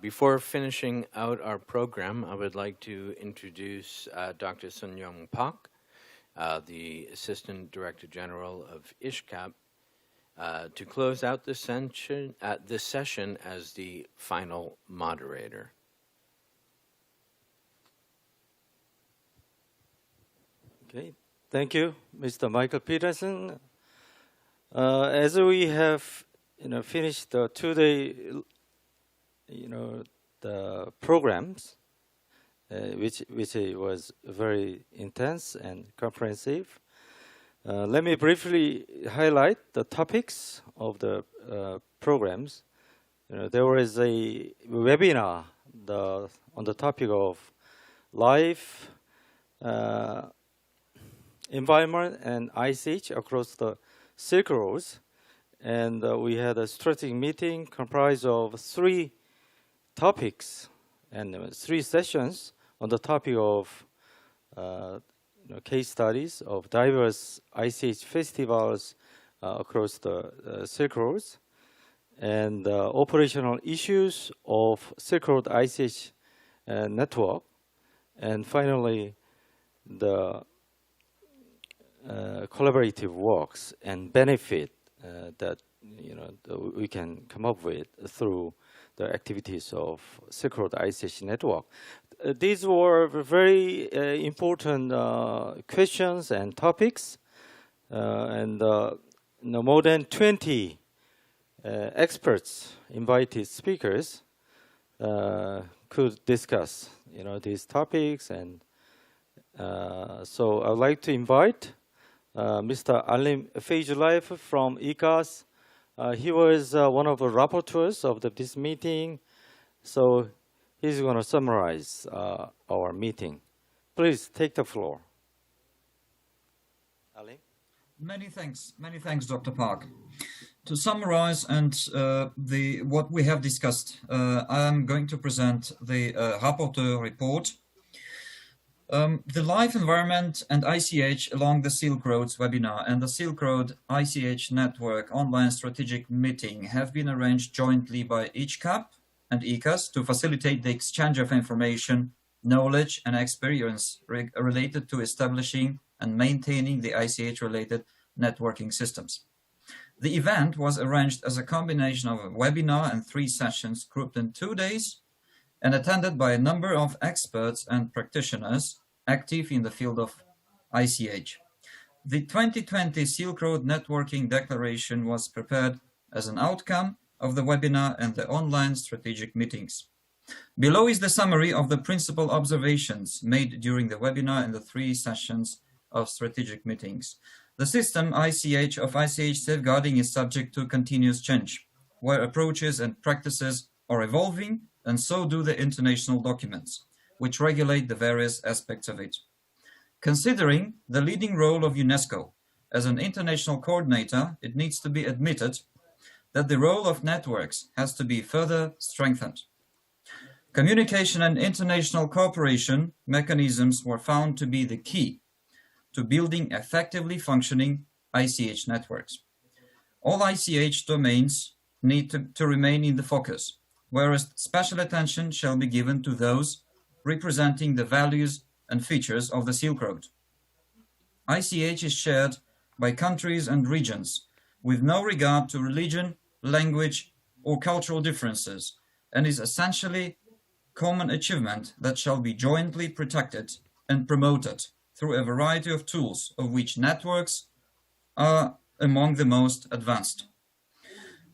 Before finishing out our program, I would like to introduce Dr. Seong-Yong Park, the Assistant Director General of ICHCAP, to close out this session as the final moderator. Okay, thank you, Mr. Michael Peterson. As we have, finished the two-day, the programs, which was very intense and comprehensive. Let me briefly highlight the topics of the programs. There was a webinar on the topic of life, environment, and ICH across the Silk Roads. And we had a strategic meeting comprised of 3 topics and 3 sessions on the topic of case studies of diverse ICH festivals across the Silk Roads and operational issues of Silk Road ICH network, and finally the collaborative works and benefit that we can come up with through the activities of Silk Road ICH network. These were very important questions and topics, and more than 20 experts, invited speakers, could discuss these topics. And so I'd like to invite Mr. Alim Feyzulayev from IICAS. He was one of the rapporteurs of this meeting, so he's going to summarize our meeting. Please take the floor. Alim? Many thanks, Dr. Park. To summarize and what we have discussed, I'm going to present the Rapporteur report. The Life Environment and ICH along the Silk Roads webinar and the Silk Road ICH Network online strategic meeting have been arranged jointly by ICHCAP and IICAS to facilitate the exchange of information, knowledge, and experience related to establishing and maintaining the ICH-related networking systems. The event was arranged as a combination of a webinar and 3 sessions grouped in 2 days, and attended by a number of experts and practitioners active in the field of ICH. The 2020 Silk Road Networking Declaration was prepared as an outcome of the webinar and the online strategic meetings. Below is the summary of the principal observations made during the webinar and the 3 sessions of strategic meetings. The system ICH of ICH safeguarding is subject to continuous change, where approaches and practices are evolving, and so do the international documents, which regulate the various aspects of it. Considering the leading role of UNESCO as an international coordinator, it needs to be admitted that the role of networks has to be further strengthened. Communication and international cooperation mechanisms were found to be the key to building effectively functioning ICH networks. All ICH domains need to remain in the focus, whereas special attention shall be given to those representing the values and features of the Silk Road. ICH is shared by countries and regions with no regard to religion, language, or cultural differences, and is essentially common achievement that shall be jointly protected and promoted through a variety of tools, of which networks are among the most advanced.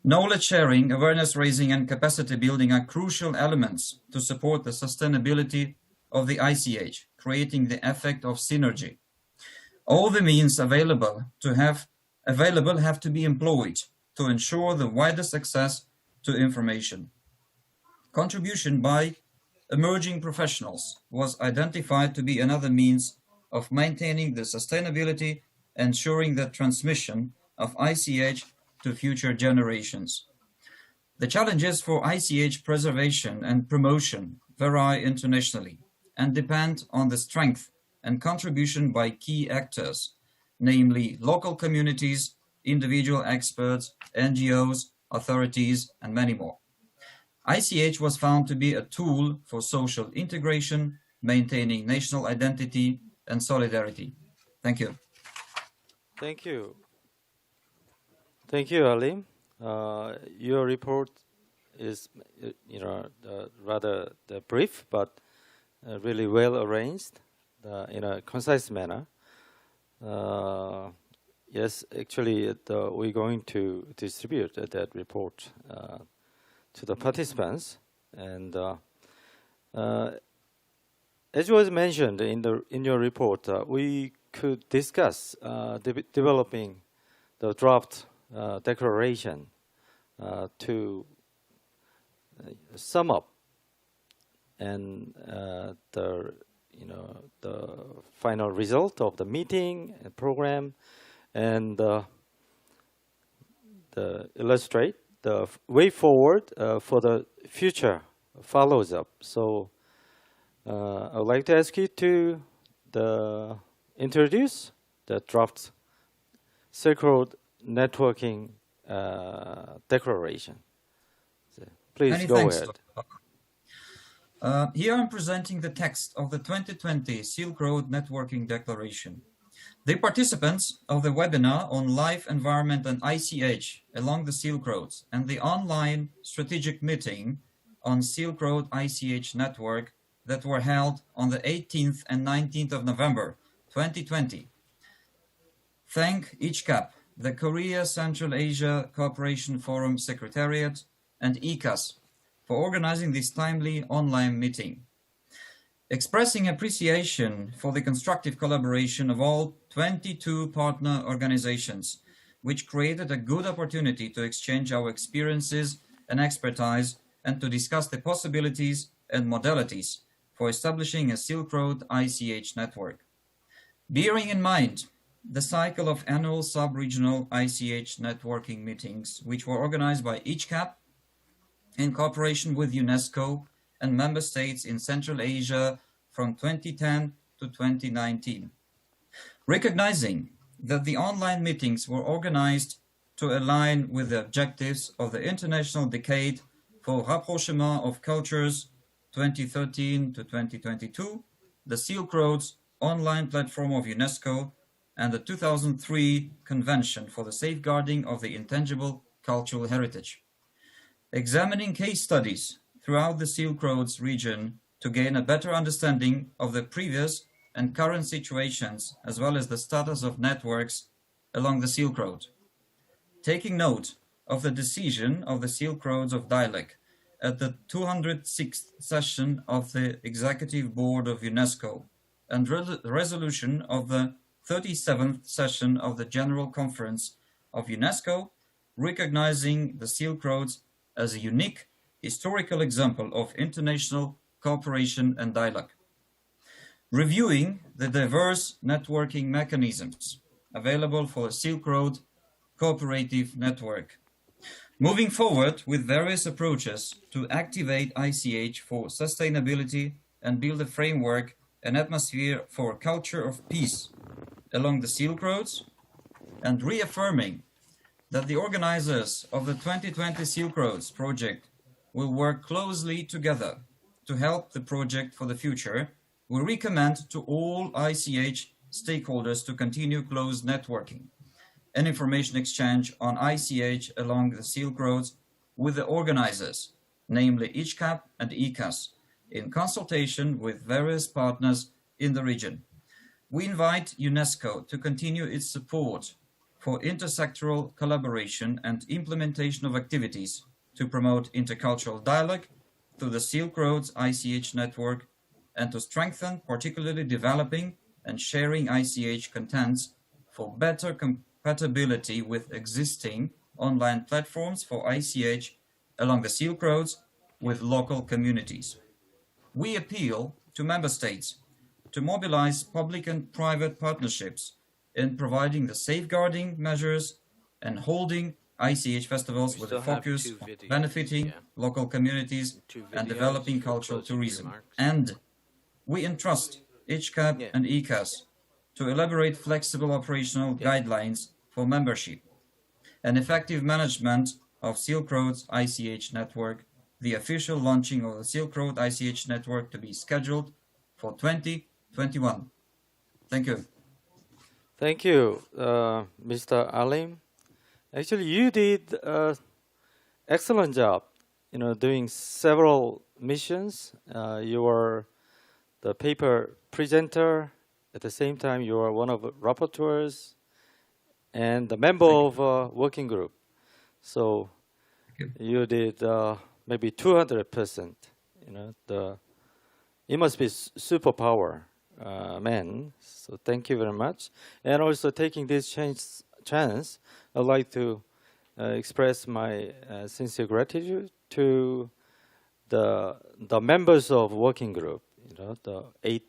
Knowledge sharing, awareness raising, and capacity building are crucial elements to support the sustainability of the ICH, creating the effect of synergy. All the means available have to be employed to ensure the widest access to information. Contribution by emerging professionals was identified to be another means of maintaining the sustainability, ensuring the transmission of ICH to future generations. The challenges for ICH preservation and promotion vary internationally and depend on the strength and contribution by key actors, namely local communities, individual experts, NGOs, authorities, and many more. ICH was found to be a tool for social integration, maintaining national identity and solidarity. Thank you. Thank you. Thank you, Alim. Your report is, rather brief, but really well arranged in a concise manner. Yes, actually, we're going to distribute that report to the participants, and as was mentioned in your report, we could discuss developing the draft declaration to sum up and the final result of the meeting and program, and the illustrate the way forward for the future follows up. So I would like to ask you to introduce the draft Silk Road networking declaration. So please Many go thanks, ahead. Dr. Here I'm presenting the text of the 2020 Silk Road Networking Declaration. The participants of the webinar on life, environment, and ICH along the Silk Roads and the online strategic meeting on Silk Road ICH network that were held on the 18th and 19th of November 2020 thank ICHCAP, the Korea Central Asia Cooperation Forum Secretariat, and IICAS for organizing this timely online meeting. Expressing appreciation for the constructive collaboration of all 22 partner organizations, which created a good opportunity to exchange our experiences and expertise and to discuss the possibilities and modalities for establishing a Silk Road ICH network. Bearing in mind the cycle of annual sub-regional ICH networking meetings, which were organized by ICHCAP in cooperation with UNESCO and member states in Central Asia from 2010 to 2019. Recognizing that the online meetings were organized to align with the objectives of the International Decade for Rapprochement of Cultures 2013 to 2022, the Silk Roads online platform of UNESCO, and the 2003 Convention for the Safeguarding of the Intangible Cultural Heritage. Examining case studies throughout the Silk Roads region to gain a better understanding of the previous and current situations, as well as the status of networks along the Silk Road. Taking note of the decision of the Silk Roads of Dialogue at the 206th session of the Executive Board of UNESCO and resolution of the 37th session of the General Conference of UNESCO, recognizing the Silk Roads as a unique historical example of international cooperation and dialogue. Reviewing the diverse networking mechanisms available for the Silk Road Cooperative Network. Moving forward with various approaches to activate ICH for sustainability and build a framework and atmosphere for a culture of peace along the Silk Roads, and reaffirming that the organizers of the 2020 Silk Roads project will work closely together to help the project for the future, we recommend to all ICH stakeholders to continue close networking and information exchange on ICH along the Silk Roads with the organizers, namely ICHCAP and IICAS, in consultation with various partners in the region. We invite UNESCO to continue its support for intersectoral collaboration and implementation of activities to promote intercultural dialogue through the Silk Roads ICH network and to strengthen, particularly developing and sharing ICH contents for better compatibility with existing online platforms for ICH along the Silk Roads with local communities. We appeal to member states to mobilize public and private partnerships in providing the safeguarding measures and holding ICH festivals with a focus on benefiting local communities and developing cultural tourism. And we entrust ICHCAP and IICAS to elaborate flexible operational guidelines for membership and effective management of Silk Road's ICH network the official launching of the Silk Road ICH network to be scheduled for 2021. Thank you. Thank you, Mr. Alim. Actually, you did an excellent job, doing several missions. You were the paper presenter. At the same time, you are one of the rapporteurs and the member of a working group. So you did maybe 200%. You must be superpower man. So thank you very much. And also taking this chance, I'd like to express my sincere gratitude to the members of working group. The 8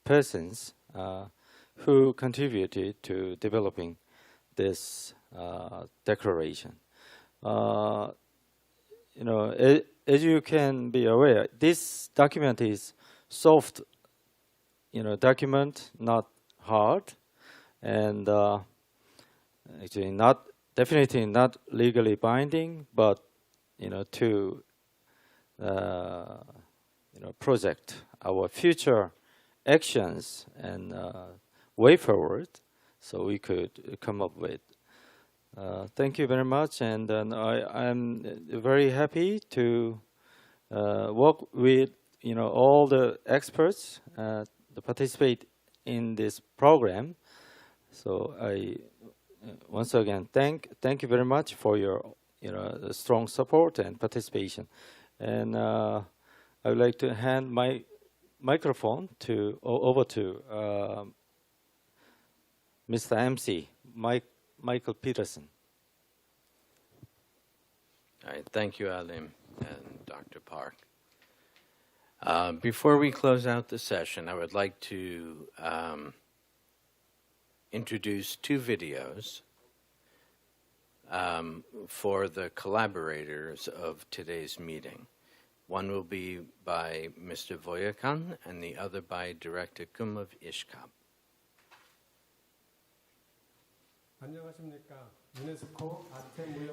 persons who contributed to developing this declaration. As you can be aware, this document is soft, document, not hard, and actually definitely not legally binding, but to project our future actions and way forward, so we could come up with. Thank you very much, and I'm very happy to work with all the experts to participate in this program. So I once again thank you very much for your strong support and participation, and I would like to hand my microphone over to Mr. MC, Michael Peterson. All right, thank you, Alim and Dr. Park. Before we close out the session, I would like to introduce 2 videos for the collaborators of today's meeting. One will be by Mr. Voyakin and the other by Director Keum of ICHCAP.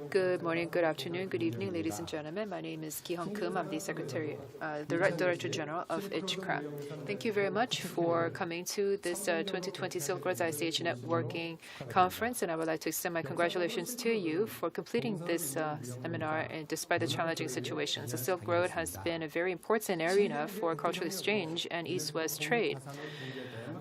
Good morning, good afternoon, good evening, ladies and gentlemen. My name is Keum. I'm the Secretary, the Director General of ICHCAP. Thank you very much for coming to this 2020 Silk Road ICH Networking Conference, and I would like to extend my congratulations to you for completing this seminar and despite the challenging situations. The Silk Road has been a very important arena for cultural exchange and East-West trade.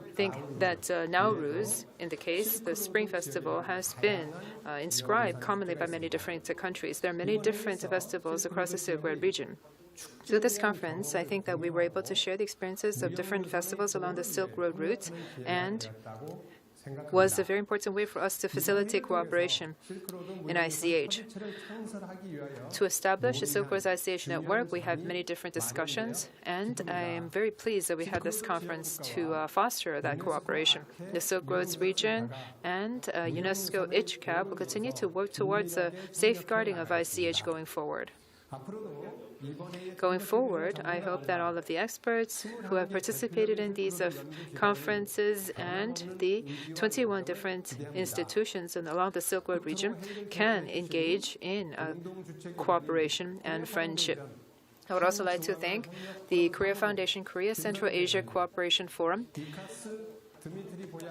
I think that Nowruz, in the case, the Spring Festival, has been inscribed commonly by many different countries. There are many different festivals across the Silk Road region. Through this conference, I think that we were able to share the experiences of different festivals along the Silk Road route, and was a very important way for us to facilitate cooperation in ICH. To establish the Silk Road ICH network, we have many different discussions, and I am very pleased that we had this conference to foster that cooperation. The Silk Roads region and UNESCO ICHCAP will continue to work towards the safeguarding of ICH going forward. Going forward, I hope that all of the experts who have participated in these conferences and the 21 different institutions along the Silk Road region can engage in cooperation and friendship. I would also like to thank the Korea Foundation Korea Central Asia Cooperation Forum,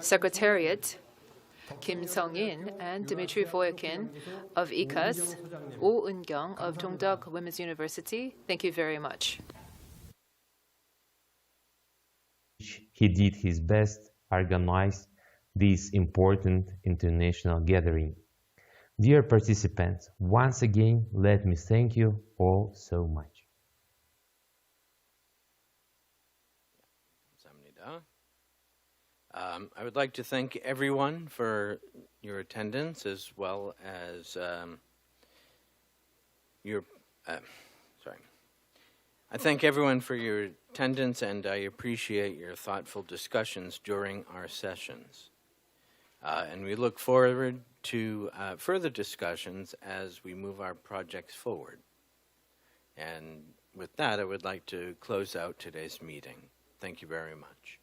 Secretariat, Kim Seong-Yong and Dmitriy Voyakin of IICAS, Seong-Yong of Dongdeok Women's University. Thank you very much. He did his best to organize this important international gathering. Dear participants, once again, let me thank you all so much. I would like to thank everyone for your attendance, as well as I thank everyone for your attendance, and I appreciate your thoughtful discussions during our sessions. And we look forward to further discussions as we move our projects forward. And with that, I would like to close out today's meeting. Thank you very much.